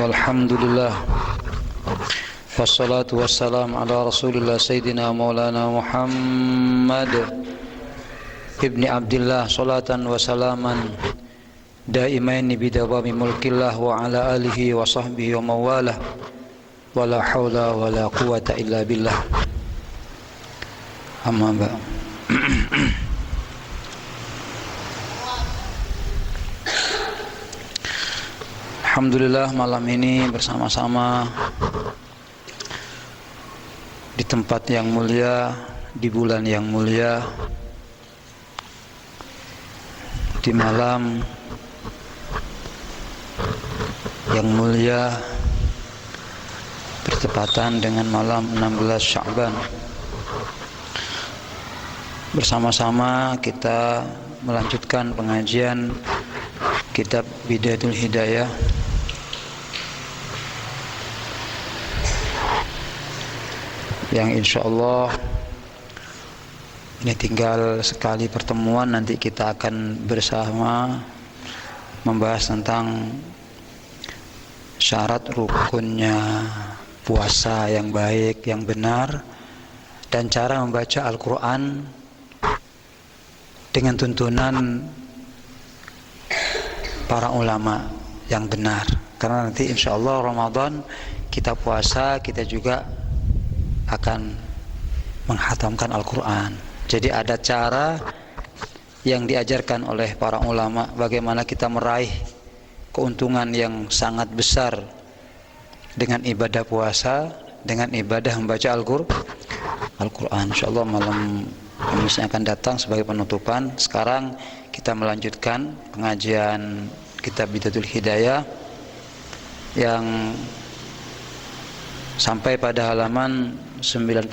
Walhamdulillah, wassalatu wassalam ala rasulillah Sayyidina Maulana Muhammad ibni Abdillah, salatan wa salaman daimaini bidawami mulkillah wa ala alihi wa sahbihi wa mawalah, wa la hawla wa la quwata illa billah. Amma ba'. Alhamdulillah, malam ini bersama-sama di tempat yang mulia, di bulan yang mulia, di malam yang mulia, bertepatan dengan malam 16 Sya'ban. Bersama-sama kita melanjutkan pengajian kitab Bidayatul Hidayah yang insyaallah ini tinggal sekali pertemuan, nanti kita akan bersama membahas tentang syarat rukunnya puasa yang baik, yang benar, dan cara membaca Al-Quran dengan tuntunan para ulama yang benar. Karena nanti insyaallah Ramadan kita puasa, kita juga akan menghatamkan Al-Quran. Jadi ada cara yang diajarkan oleh para ulama bagaimana kita meraih keuntungan yang sangat besar dengan ibadah puasa, dengan ibadah membaca Al-Quran. InsyaAllah malam Kamis yang akan datang sebagai penutupan. Sekarang kita melanjutkan pengajian kitab Bidayatul Hidayah yang sampai pada halaman 99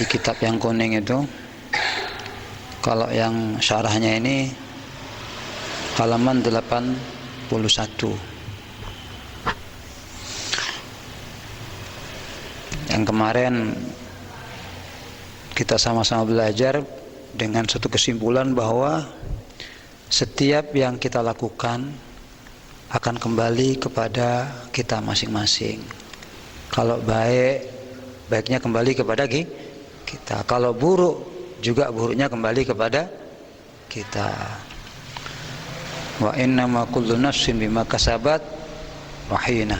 di kitab yang kuning itu. Kalau yang syarahnya ini halaman 81. Yang kemarin kita sama-sama belajar dengan satu kesimpulan bahwa setiap yang kita lakukan akan kembali kepada kita masing-masing. Kalau baik, baiknya kembali kepada kita. Kalau buruk, juga buruknya kembali kepada kita. Wa innama kullu nafsin bima kasabat rahina.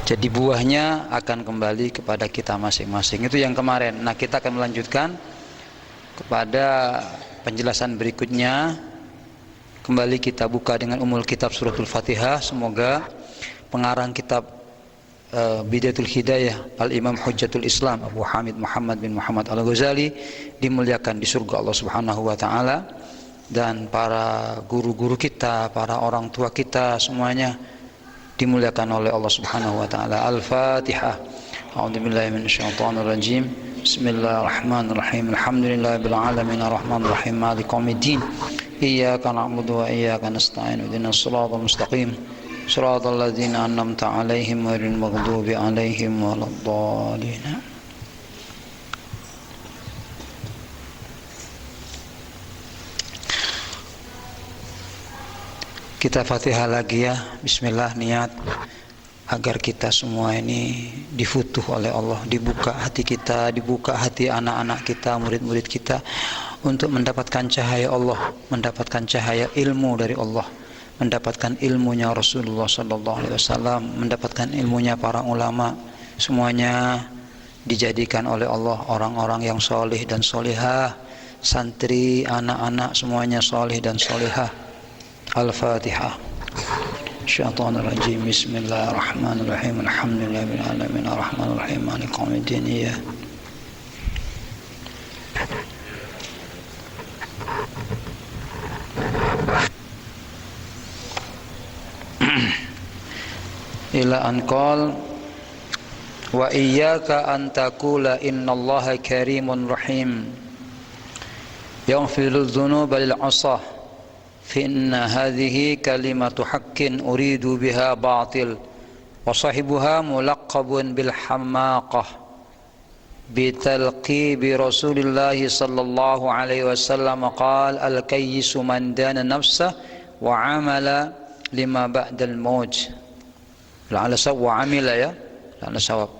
Jadi buahnya akan kembali kepada kita masing-masing. Itu yang kemarin. Nah, kita akan melanjutkan kepada penjelasan berikutnya. Kembali kita buka dengan umul kitab suratul Fatihah. Semoga pengarang kitab Bidayatul Hidayah Al-Imam Hujjatul Islam Abu Hamid Muhammad bin Muhammad Al-Ghazali dimuliakan di surga Allah Subhanahu wa taala, dan para guru-guru kita, para orang tua kita semuanya dimuliakan oleh Allah Subhanahu wa taala. Al-Fatihah. A'udzubillahi minasyaitonir rajim. Bismillahirrahmanirrahim. Alhamdulillahirabbil alamin arrahmanir rahim maliki yaumiddin. Iyyaka na'budu wa iyyaka nasta'in. Ihdinas siratal mustaqim. Shiratal ladzina an'amta 'alaihim ghairil maghdubi 'alaihim waladdallin. Kita Fatihah lagi ya. Bismillah, niat agar kita semua ini difutuh oleh Allah, dibuka hati kita, dibuka hati anak-anak kita, murid-murid kita untuk mendapatkan cahaya Allah, mendapatkan cahaya ilmu dari Allah, mendapatkan ilmunya Rasulullah sallallahu alaihi wasallam, mendapatkan ilmunya para ulama. Semuanya dijadikan oleh Allah orang-orang yang soleh dan solehah, santri, anak-anak semuanya soleh dan solehah. Al-Fatihah. Syaitanir rajim. Bismillahirrahmanirrahim. Alhamdulillahirabbil alamin arrahmanir rahim maliki yaumiddin. Ila anqal wa iyyaka an taqula innallaha karimun rahim yaghfirudz dzunuba lil 'asah fa inna hadhihi kalimatu haqqin uridu biha batil wa sahibuha mulaqqabun bil hamaqah bi talqibi Rasulillah sallallahu alaihi wasallam qala al kayyisu man dana nafsah wa amala lima ba'dal maut. La'alla sawab wa amila ya, la'alla sawab.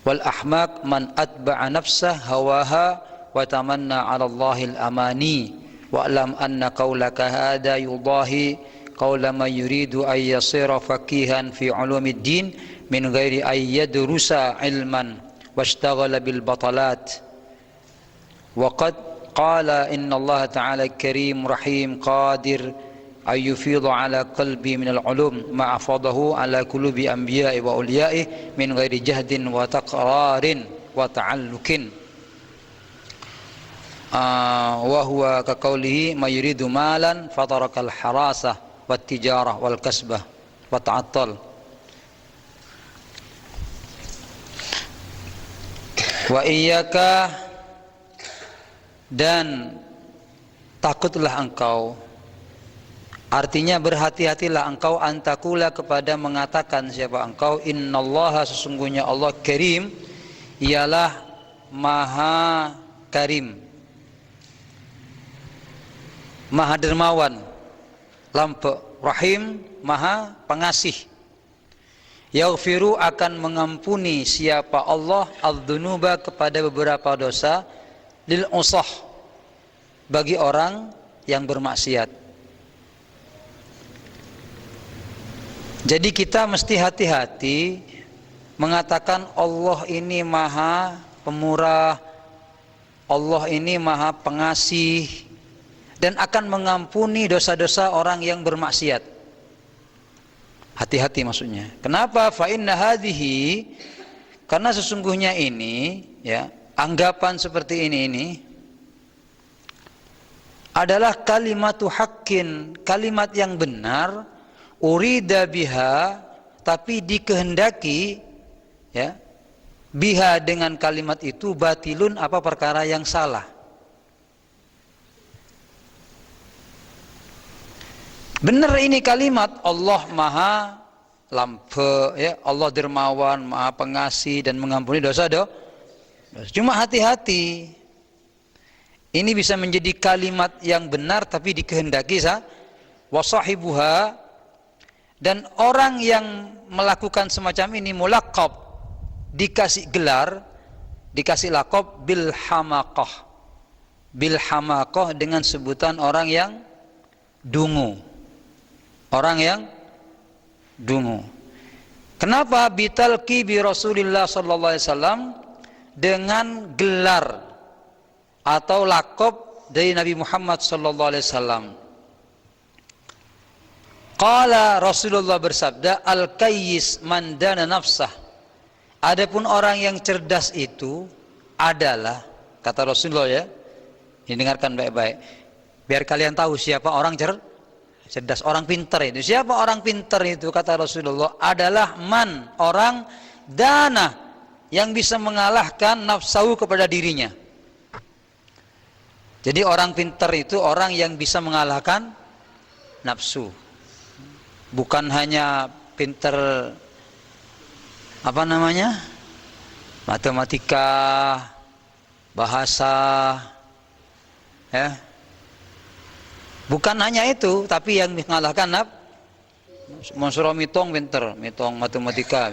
Wal ahmaq man atba'a nafsah hawaha wa tamanna 'ala Allahil amani wa alam anna qaulaka hada yudahi qaula man yuridu ay yasira faqihan fi ulumiddin min ghairi ay yadrusa ilman washtaghala bil batalat. Wa qad qala inna Allah ta'ala karim rahim qadir ay yufidha ala qalbi min al-ulum ma afadahu ala qulubi anbiya'i wa awliya'i min ghairi jahdin wa taqrarin wa ta'allukin. Wa huwa ka qawlihi may yuridu malan fatarakal harasah wat tijarah wal kasbah wa ta'attal. Wa iyyaka, dan takutlah engkau, artinya berhati-hatilah engkau, antakula kepada mengatakan siapa engkau, innallaha sesungguhnya Allah karim, ialah maha karim, maha dermawan, lampu rahim, maha pengasih. Yaghfiru akan mengampuni siapa Allah adzunuba kepada beberapa dosa, lil usah bagi orang yang bermaksiat. Jadi kita mesti hati-hati mengatakan Allah ini maha pemurah, Allah ini maha pengasih, dan akan mengampuni dosa-dosa orang yang bermaksiat. Hati-hati maksudnya. Kenapa? Fa inna hadhihi, karena sesungguhnya ini ya, anggapan seperti ini adalah kalimatu haqqin, kalimat yang benar, urida biha, tapi dikehendaki ya, biha dengan kalimat itu batilun, apa perkara yang salah. Benar ini kalimat Allah maha lampu ya, Allah dermawan, maha pengasih dan mengampuni dosa. Cuma hati-hati, ini bisa menjadi kalimat yang benar tapi dikehendaki wasahibuha, dan orang yang melakukan semacam ini mulaqab, dikasih gelar, dikasih laqab bil hamaqah, bil hamaqah dengan sebutan orang yang dungu, orang yang dungu. Kenapa? Bitalqi bi Rasulillah sallallahu alaihi wasallam, dengan gelar atau laqab dari Nabi Muhammad sallallahu alaihi wasallam. Qala, Rasulullah bersabda, al-kayyis man dana nafsah. Adapun orang yang cerdas itu adalah, kata Rasulullah ya, ini dengarkan baik-baik biar kalian tahu siapa orang cerdas, orang pintar itu. Siapa orang pintar itu, kata Rasulullah, adalah man, orang dana, yang bisa mengalahkan nafsu kepada dirinya. Jadi orang pintar itu orang yang bisa mengalahkan nafsu. Bukan hanya pintar apa namanya, matematika, bahasa ya. Bukan hanya itu, tapi yang mengalahkan Monsuruh mitong pinter, mitong matematika.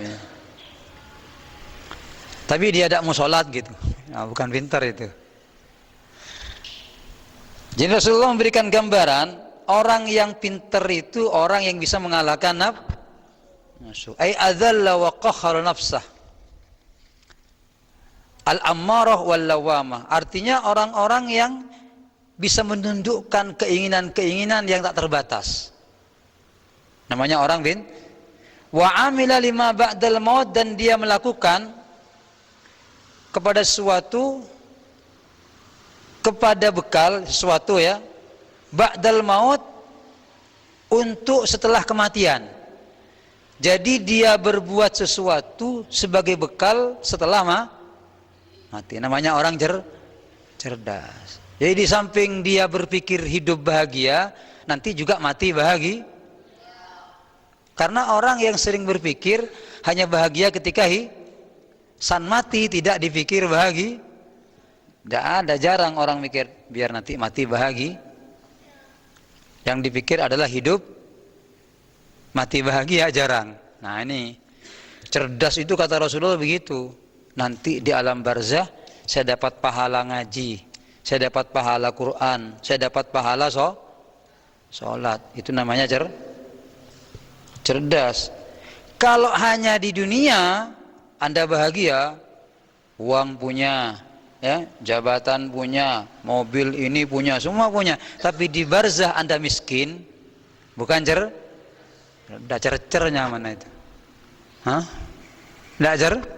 Tapi dia tidak mau sholat gitu. Nah, bukan pinter itu. Jadi Rasulullah memberikan gambaran orang yang pinter itu orang yang bisa mengalahkan nafsu. Ai adzalla wa qahhara nafsah. Al-ammarah wal lawamah. Artinya orang-orang yang bisa menundukkan keinginan-keinginan yang tak terbatas. Namanya orang wa amila lima ba'dal maut, dan dia melakukan kepada sesuatu, kepada bekal sesuatu ya, ba'dal maut, untuk setelah kematian. Jadi dia berbuat sesuatu sebagai bekal setelah mati. Namanya orang cerdas. Jadi di samping dia berpikir hidup bahagia, nanti juga mati bahagia. Karena orang yang sering berpikir hanya bahagia ketika san mati, tidak dipikir bahagia. Tidak ada, jarang orang mikir biar nanti mati bahagia. Yang dipikir adalah hidup mati bahagia jarang. Nah ini cerdas itu kata Rasulullah begitu. Nanti di alam barzah saya dapat pahala ngaji, saya dapat pahala Quran, saya dapat pahala sholat. Itu namanya cerdas. Kalau hanya di dunia Anda bahagia, uang punya, ya, jabatan punya, mobil ini punya, semua punya. Tapi di barzah Anda miskin, bukan tidak cernya mana itu? Hah? Tidak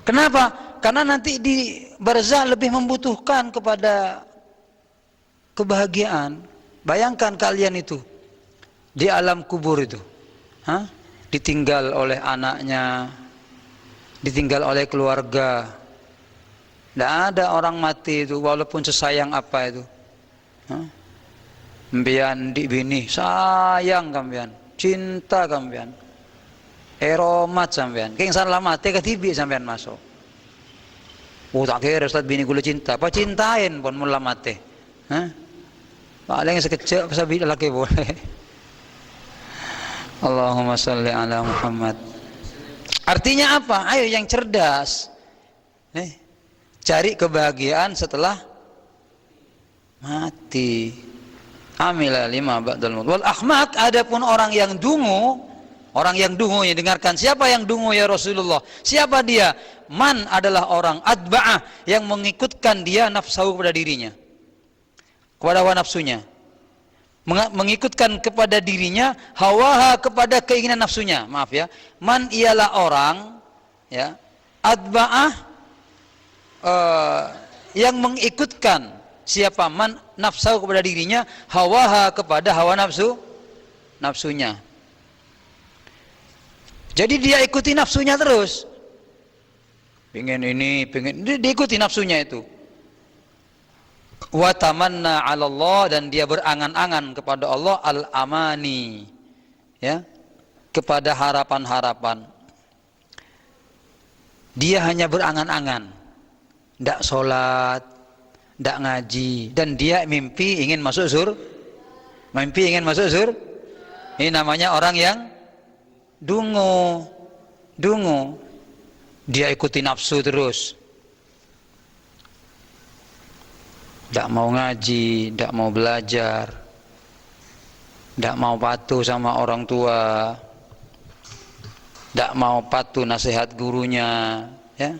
Kenapa? Karena nanti di barzah lebih membutuhkan kepada kebahagiaan. Bayangkan kalian itu di alam kubur itu, hah? Ditinggal oleh anaknya, ditinggal oleh keluarga. Tidak ada orang mati itu walaupun sesayang apa itu. Mbian di bini sayang kambian, cinta kambian, eromat sambian. Keng salah mati ketibi sambian masuk. Tak kira Ustaz bini gula cinta, apa cintain pun mula mati. Paling sekecil sabi laki boleh. Allahumma salli ala Muhammad. Artinya apa? Ayo yang cerdas. Cari kebahagiaan setelah mati. Amila lima ba'dal maut. Wal ahmak, adapun orang yang dungu yang dengarkan, siapa yang dungu ya Rasulullah? Siapa dia? Man adalah orang adba'ah yang mengikutkan dia nafsu kepada dirinya, kepada hawa nafsunya, mengikutkan kepada dirinya hawaha, kepada keinginan nafsunya. Maaf ya, man ialah orang, ya, adba'ah, yang mengikutkan siapa? Man nafsu kepada dirinya, hawaha kepada hawa nafsunya. Jadi dia ikuti nafsunya terus, pengen ini, pengen ini, diikuti nafsunya itu. Wa tamanna 'ala Allah, dan dia berangan-angan kepada Allah, al-amani, ya, kepada harapan-harapan. Dia hanya berangan-angan, tidak sholat, tidak ngaji, dan dia mimpi ingin masuk surga. Ini namanya orang yang dungu. Dia ikuti nafsu terus, tidak mau ngaji, tidak mau belajar, tidak mau patuh sama orang tua, tidak mau patuh nasihat gurunya, ya,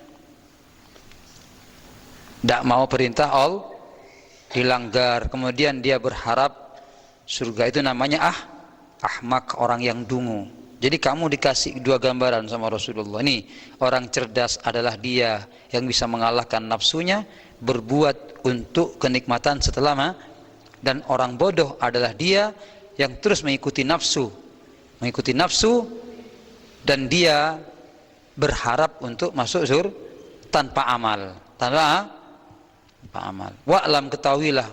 tidak mau perintah Allah dilanggar, kemudian dia berharap surga. Itu namanya ahmak, orang yang dungu. Jadi kamu dikasih dua gambaran sama Rasulullah. Ini orang cerdas adalah dia yang bisa mengalahkan nafsunya, berbuat untuk kenikmatan setelah dan orang bodoh adalah dia yang terus mengikuti nafsu, dan dia berharap untuk masuk surga tanpa amal. Wa'lam, ketahuilah,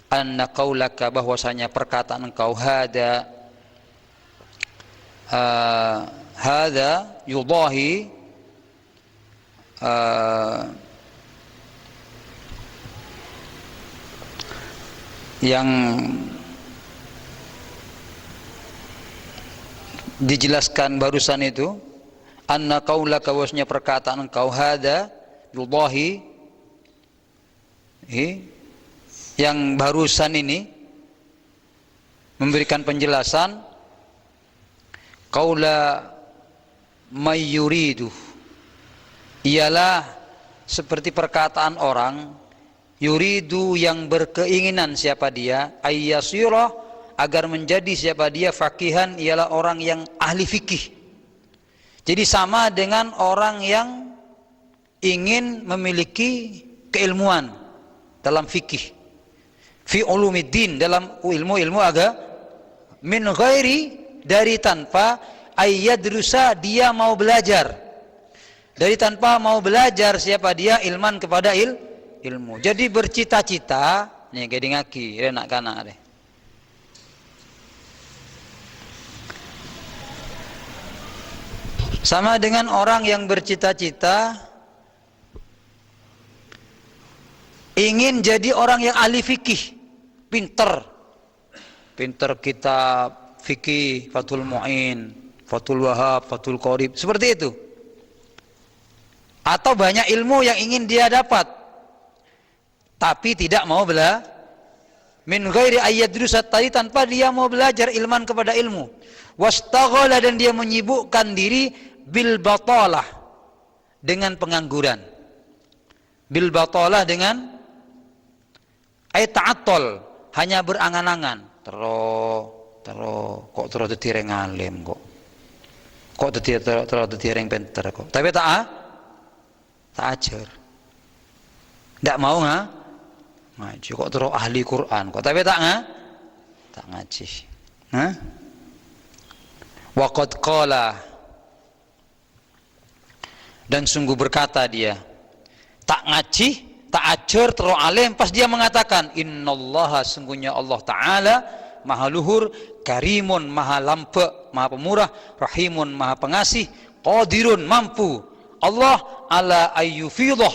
anna qaulaka, bahwasanya perkataan engkau, hada yudahi, yang dijelaskan barusan itu, anna qaulaka, bahwasanya perkataan engkau, hada yudahi, yang barusan ini memberikan penjelasan qaula mayyuridu, ialah seperti perkataan orang yuridu, yang berkeinginan siapa dia, ayyasira, agar menjadi siapa dia, faqihan, ialah orang yang ahli fikih. Jadi sama dengan orang yang ingin memiliki keilmuan dalam fikih, fi ulumiddin, dalam ilmu agama, min ghairi, dari tanpa, ayyadrusa, dia mau belajar, dari tanpa mau belajar siapa dia, ilman, kepada ilmu. Jadi bercita-cita nih kayak ngaki enak kana deh. Sama dengan orang yang bercita-cita ingin jadi orang yang ahli fikih, pinter, pinter kitab fikih, Fathul Mu'in, Fathul Wahab, Fathul Qorib, seperti itu. Atau banyak ilmu yang ingin dia dapat, tapi tidak mau belajar. Min ghairi ayyadrusat, tadi tanpa dia mau belajar ilman kepada ilmu. Wastaghala, dan dia menyibukkan diri bil batalah, dengan pengangguran. Bil batalah dengan ay ta'attol, hanya berangan-angan. Kok terus dadi ngalim kok. Kok dadi pinter kok. Tapi tak ajar. Ndak mau ngaji, kok terus ahli Quran kok, tapi tak ngaji. Wa qad qala, dan sungguh berkata dia, tak ngaji, tak ajar, terus alim, pas dia mengatakan innallaha, sungguhnya Allah Ta'ala maha luhur, karimun, maha lampe, maha pemurah, rahimun, maha pengasih, qadirun, mampu Allah ala ayyufidah,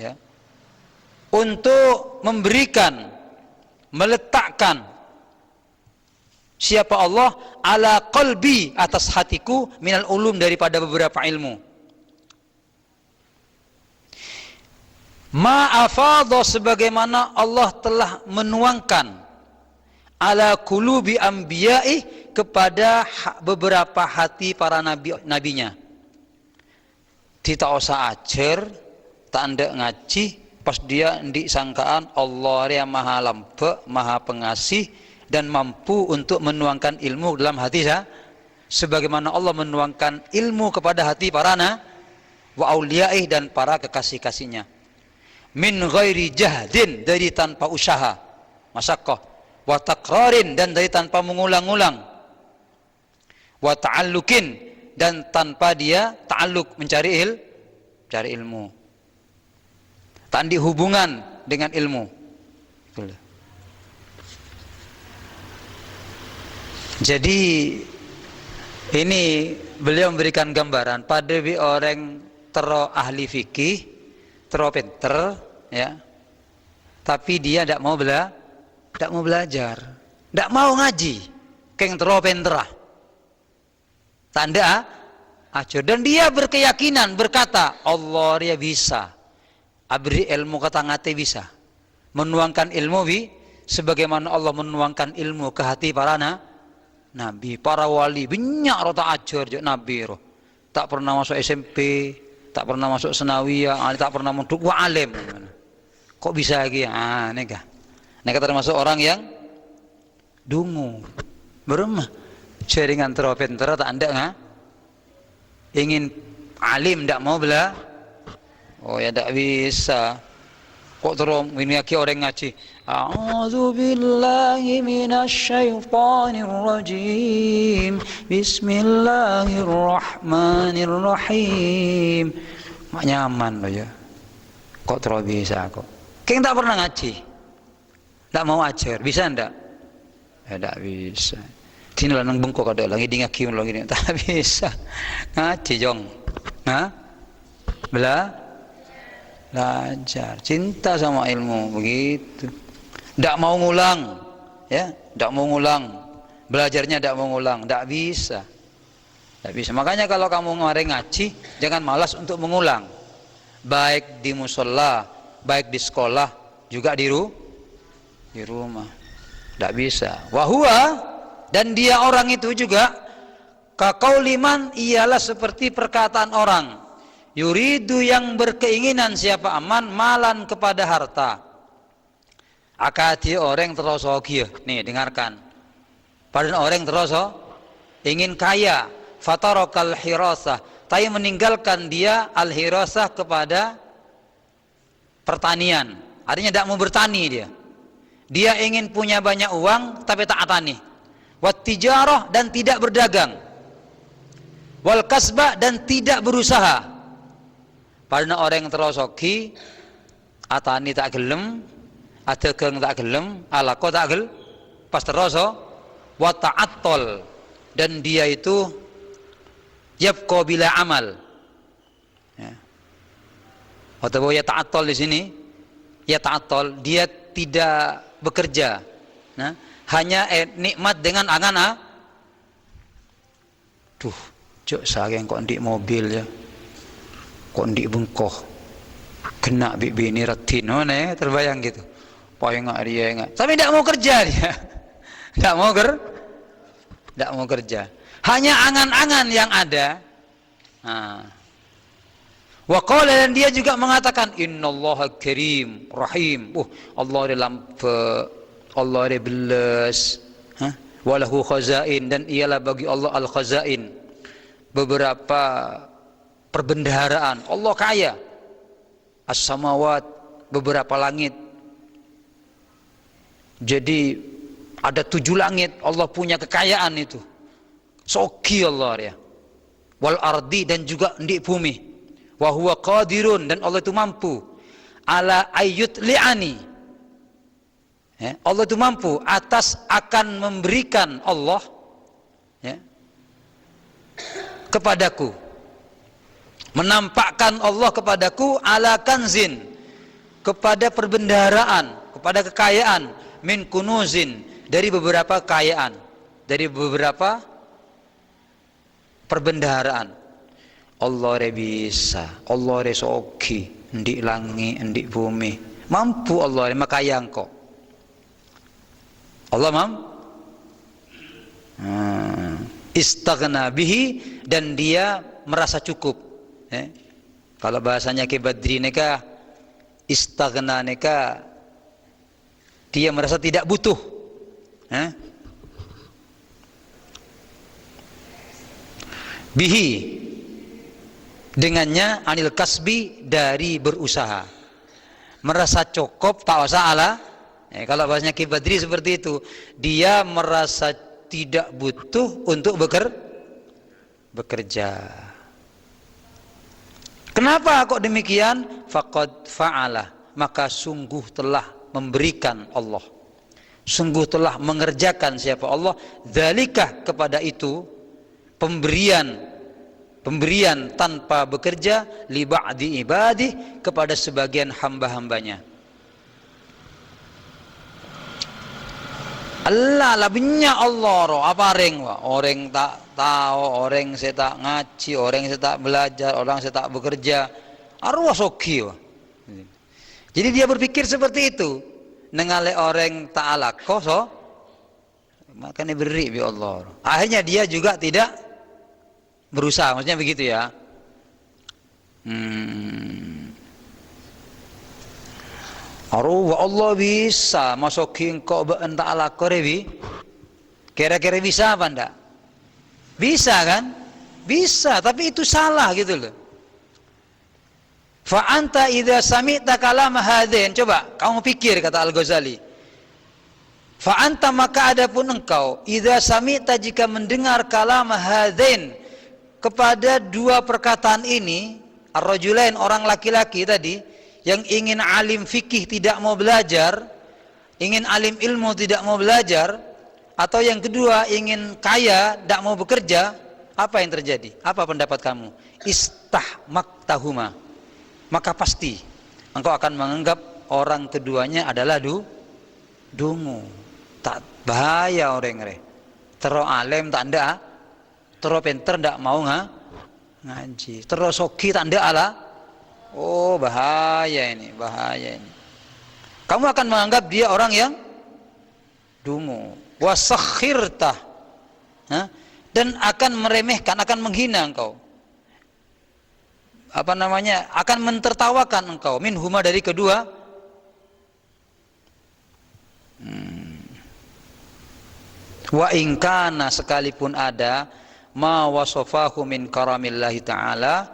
ya, untuk memberikan, meletakkan siapa Allah ala qalbi, atas hatiku, minal ulum, daripada beberapa ilmu. Ma'afadha, sebagaimana Allah telah menuangkan ala qulubi anbiya'i, kepada beberapa hati para nabinya. Tidak usah ajar, tak anda ngaji, pas dia ndik sangkaan Allah yang maha lampe, maha pengasih, dan mampu untuk menuangkan ilmu dalam hati saya, sebagaimana Allah menuangkan ilmu kepada hati para wa auliyaih, dan para kekasih-kasihnya. Min ghairi jahdin, dari tanpa usaha, masyaqqah, wa takrarin, dan dari tanpa mengulang-ulang, wa ta'allukin, dan tanpa dia ta'alluq, mencari ilmu, tandi hubungan dengan ilmu. Jadi ini beliau memberikan gambaran pada orang tero ahli fikih, tero pinter, ya, tapi dia tidak mau belajar, tidak mau ngaji, keng tero pinter, tanda ajar, dan dia berkeyakinan, berkata Allah dia bisa abri ilmu, kata ngate bisa menuangkan ilmu sebagaimana Allah menuangkan ilmu ke hati para nabi, para wali, banyak rota ajar je nabi roh. Tak pernah masuk SMP, tak pernah masuk senawiyah, tak pernah masuk alim. Kok bisa lagi? Nega. Nega termasuk orang yang dungu. Beremah. Jaringan terpenter tak anda ingin alim, tak mau bela. Oh ya tak bisa. Kok terus ini orang ngaji, a'udzu billahi minasyaitonir rajim, bismillahirrahmanirrahim, mak nyaman loh ya. Kok terus bisa kok? Keng tak pernah ngaji, tak mau ajar, bisa ndak? Ya tak bisa. Sini lah nang bengkok ada lagi di ngaji lagi ni, tak bisa ngaji jong, belajar, cinta sama ilmu, begitu. Tidak mau ngulang, ya, tidak mau ngulang, belajarnya tidak mau ngulang, tidak bisa, tidak bisa. Makanya kalau kamu kemarin ngaji, jangan malas untuk mengulang, baik di musola, baik di sekolah, juga di rumah, tidak bisa. Wahua, dan dia orang itu juga kakauliman, ialah seperti perkataan orang yuridu, yang berkeinginan siapa aman, malan, kepada harta. Akati orang terus nih dengarkan. Pada orang terus ingin kaya, fatarokal hirasah, tapi meninggalkan dia al hirasah, kepada pertanian. Artinya tidak mau bertani dia. Dia ingin punya banyak uang tapi tak tani. Wat tijarah, dan tidak berdagang. Wal kasbah, dan tidak berusaha. Pada orang yang terosoki, atani tak gelem, adegeng tak gelem, alako tak gel, pas teroso, wa ta'attol, dan dia itu yabqa bila amal. Ya. Atau ya ta'attol di sini, ya ta'attol, dia tidak bekerja. Nah, hanya nikmat dengan angan tuh cok saya kok ndik mobil ya, kok ndik bengkoh kena bini retin terbayang gitu. Poy nggak dia nggak, tapi tidak mau kerja dia, tidak mau kerja, hanya angan-angan yang ada. Wa qala, dan dia juga mengatakan innallaha karim rahim. Allah dalam Allah ada belas, walahu khazain, dan ialah bagi Allah al khazain, beberapa perbendaharaan. Allah kaya, as-samawat, beberapa langit. Jadi ada 7 langit, Allah punya kekayaan itu. Soki Allah ya. Wal ardi, dan juga di bumi. Wa huwa qadirun, dan Allah itu mampu ala ayyut li'ani. Ya, Allah itu mampu atas akan memberikan Allah ya, kepadaku, menampakkan Allah kepadaku ala kanzin, kepada perbendaharaan, kepada kekayaan, min kunuzin, dari beberapa kekayaan, dari beberapa perbendaharaan. Allah re bisa, Allah re soki, ndik langit, ndik bumi, mampu Allah re makaya engkau. Allah istaghna bihi, dan dia merasa cukup. Kalau bahasanya Ki Badri neka, istaghna neka, dia merasa tidak butuh. Bihi, dengannya, anil kasbi, dari berusaha, merasa cukup tak usah ala. Kalau bahasanya Ki Badri seperti itu, dia merasa tidak butuh untuk bekerja. Kenapa kok demikian? Faqad fa'ala, maka sungguh telah memberikan Allah, sungguh telah mengerjakan siapa Allah, dzalika, kepada itu, pemberian tanpa bekerja, li ba'di ibadih, kepada sebagian hamba-hambanya. Allah labnya Allah roh apa ring wa, orang tak tahu, orang saya tak ngaji, orang saya tak belajar, orang saya tak bekerja, arwah soki wa. Jadi dia berpikir seperti itu, nengale orang tak alako so, makanya beri bi Allah. Akhirnya dia juga tidak berusaha, maksudnya begitu ya. Arwah Allah bisa masukin kau entah ala korebi, kira-kira bisa apa ndak? Bisa kan? Bisa, tapi itu salah gitu loh. Fa anta idza sami'ta kalam hadzin, coba kamu pikir, kata Al-Ghazali. Fa anta, maka adapun engkau, idza sami'ta, jika mendengar kalam hadzin, kepada dua perkataan ini, ar-rajulain, orang laki-laki tadi, yang ingin alim fikih tidak mau belajar, ingin alim ilmu tidak mau belajar, atau yang kedua ingin kaya tidak mau bekerja, apa yang terjadi? Apa pendapat kamu? Istahmaktahuma, maka pasti engkau akan menganggap orang keduanya adalah dungu. Tak bahaya orang re, tero alim tak ndak, tero pinter ndak mau ngaji, tero soki tak ndak ala. Oh bahaya ini, bahaya ini. Kamu akan menganggap dia orang yang dungu. Wasakhirtah, dan akan meremehkan, akan menghina engkau. Apa namanya? Akan mentertawakan engkau. Minhuma, dari kedua. Wa ingkana, sekalipun ada, ma wasofahu min karamillahi ta'ala,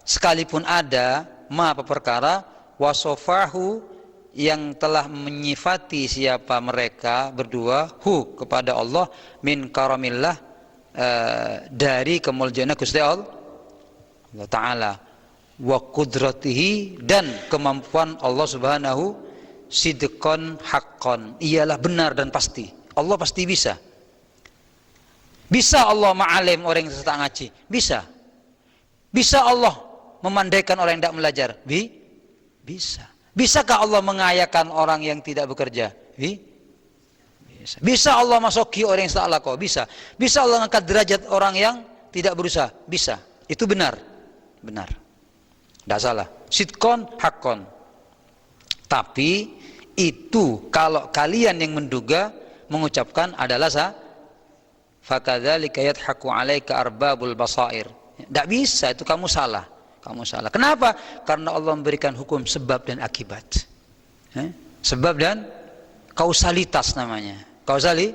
sekalipun ada ma, apa perkara, wasofahu, yang telah menyifati siapa mereka berdua, hu, kepada Allah, min karamillah, dari kemuliaan Gusti Allah Ta'ala, wa qudratihi, dan kemampuan Allah Subhanahu, sidqan haqqan, ialah benar dan pasti. Allah pasti bisa. Bisa Allah ma'alim orang yang tak ngaji, bisa. Bisa Allah memandaikan orang yang tidak belajar, bisa. Bisakah Allah mengayakan orang yang tidak bekerja? Bisa. Bisa Allah masuki orang yang salah kau, bisa. Bisa Allah angkat derajat orang yang tidak berusaha, bisa. Itu benar. Benar. Tidak salah. Sidqon haqqon. Tapi itu kalau kalian yang menduga mengucapkan adalah fakadzalika yadhaku 'alaika arbabul basair. Tidak bisa, itu kamu salah. Kamu salah. Kenapa? Karena Allah memberikan hukum sebab dan akibat. Sebab dan kausalitas namanya. Kausali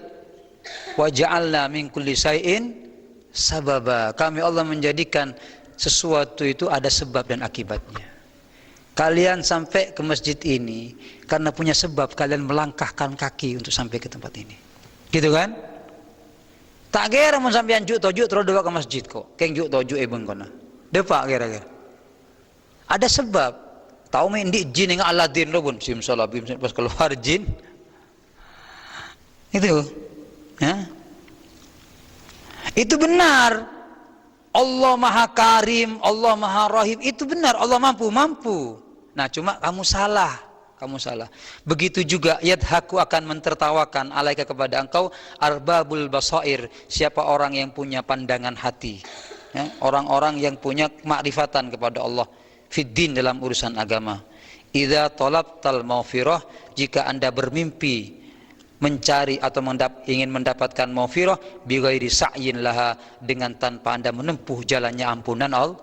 wa ja'alna min kulli syai'in sababa. Kami Allah menjadikan sesuatu itu ada sebab dan akibatnya. Kalian sampai ke masjid ini karena punya sebab, kalian melangkahkan kaki untuk sampai ke tempat ini. Gitu kan? Tak kira mun sampean juk tojuk terus dewa ke masjid kok. Keng juk tojuk bengkona. Depak kira-kira. Ada sebab. Tahu main di jin dengan Aladin lo pun simsalabim pas keluar jin. Itu. Ya. Itu benar. Allah Maha Karim, Allah Maha Rahim, itu benar, Allah mampu. Nah, cuma kamu salah. Begitu juga yadhaku akan mentertawakan alaika kepada engkau arbabul basair, siapa orang yang punya pandangan hati. Ya, orang-orang yang punya makrifatan kepada Allah fiddin dalam urusan agama. Idza talabtal maghfirah, jika Anda bermimpi mencari atau ingin mendapatkan maghfirah bighairi sa'yin laha, dengan tanpa Anda menempuh jalannya ampunan Allah.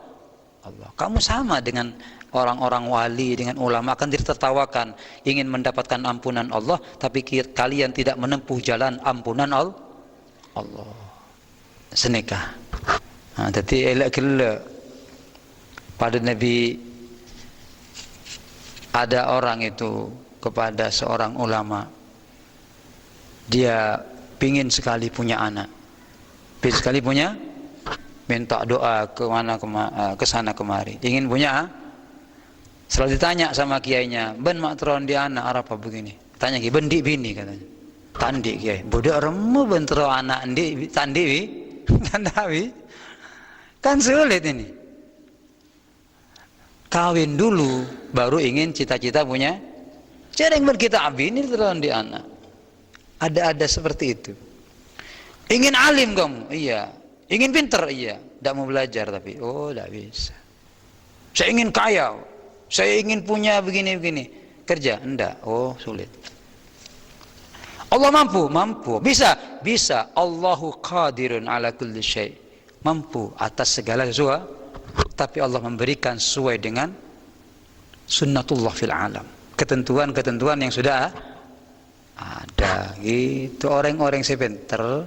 Kamu sama dengan orang-orang wali, dengan ulama, akan ditertawakan ingin mendapatkan ampunan Allah, tapi kalian tidak menempuh jalan ampunan Allah. Seneka. Nah, jadi elak kira pada Nabi ada orang itu kepada seorang ulama, dia pingin sekali punya anak, pingin sekali punya, minta doa ke sana kemari, ingin punya. Selalu ditanya sama kiainya, ben matron di anak apa begini, tanya kiai, ben di bini katanya, tandi kiai, bodoh remu bentro anak di tandi wi, tandawi, kan sulit ini. Kawin dulu baru ingin cita-cita punya, cereng berkita abini terus di anak. Ada seperti itu. Ingin alim kamu, iya. Ingin pinter, iya. Tidak mau belajar tapi, tidak bisa. Saya ingin kaya, saya ingin punya begini-begini. Kerja, enggak. Sulit. Allah mampu. Bisa. Allahu qadirun ala kulli syai'. Mampu atas segala sesuatu. Tapi Allah memberikan sesuai dengan sunnatullah fil alam. Ketentuan-ketentuan yang sudah ada gitu. Orang-orang yang pintar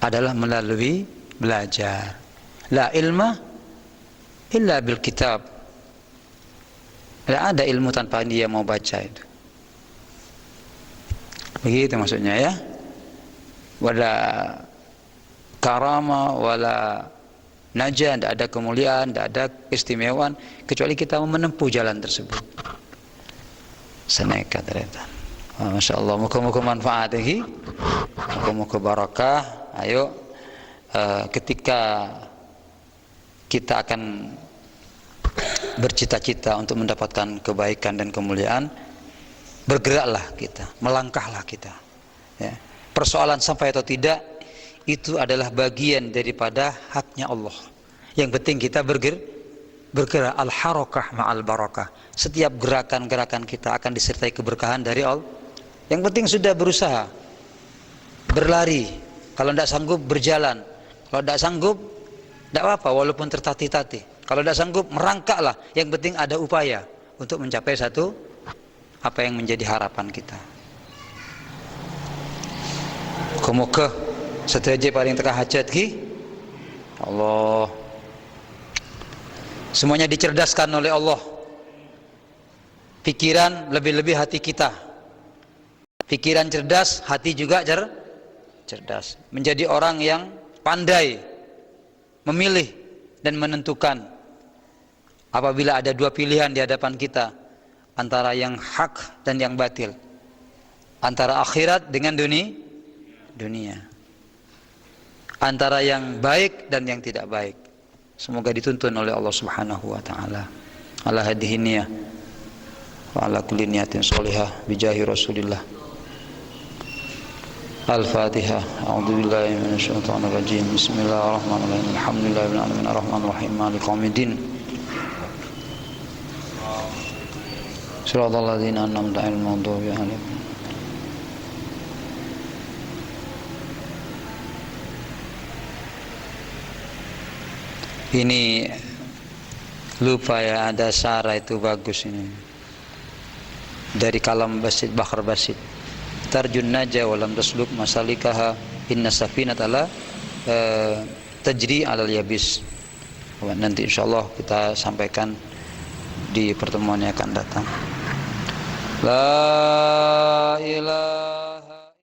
adalah melalui belajar. La ilma illa bil kitab. Tidak ada ilmu tanpa dia mau baca itu. Begitu maksudnya ya. Wala karama wala najah, tidak ada kemuliaan, tidak ada keistimewaan kecuali kita menempuh jalan tersebut. Seneka ternyata. Masya Allah, muka-muka manfaat lagi, muka-muka barakah. Ayo, ketika kita akan bercita-cita untuk mendapatkan kebaikan dan kemuliaan, bergeraklah kita, melangkahlah kita. Ya. Persoalan sampai atau tidak, itu adalah bagian daripada haknya Allah. Yang penting kita bergerak, al-harakah ma'al barakah. Setiap gerakan-gerakan kita akan disertai keberkahan dari Allah. Yang penting sudah berusaha, berlari. Kalau tidak sanggup berjalan. Kalau tidak sanggup, tidak apa-apa walaupun tertatih-tatih. Kalau tidak sanggup, merangkaklah. Yang penting ada upaya untuk mencapai satu apa yang menjadi harapan kita. Muka-muka setuju paling tengah hajat ki Allah. Semuanya dicerdaskan oleh Allah. Pikiran lebih-lebih hati kita. Pikiran cerdas, hati juga cerdas. Menjadi orang yang pandai memilih dan menentukan. Apabila ada dua pilihan di hadapan kita, antara yang hak dan yang batil, antara akhirat dengan dunia, antara yang baik dan yang tidak baik. Semoga dituntun oleh Allah Subhanahu wa taala. Ala hadhihi niyah wa ala kulli niyatin shalihah bijahi Rasulillah. Al-Fatihah. A'udzubillahi minasyaitonir rajim. Bismillahirrahmanirrahim. Alhamdulillahil alamin arrahmanir rahim maliki yaumiddin. Shiratal ladzina an'amta 'alaihim ghairil maghdubi 'alaihim. Ini lupa ya, ada syara itu bagus ini. Dari kalam Basit Bakhar Basit. Tarjun naja walam tasluk masalikaha inna safinata la tajri alal yabis. Nanti insyaallah kita sampaikan di pertemuan yang akan datang. La ilaha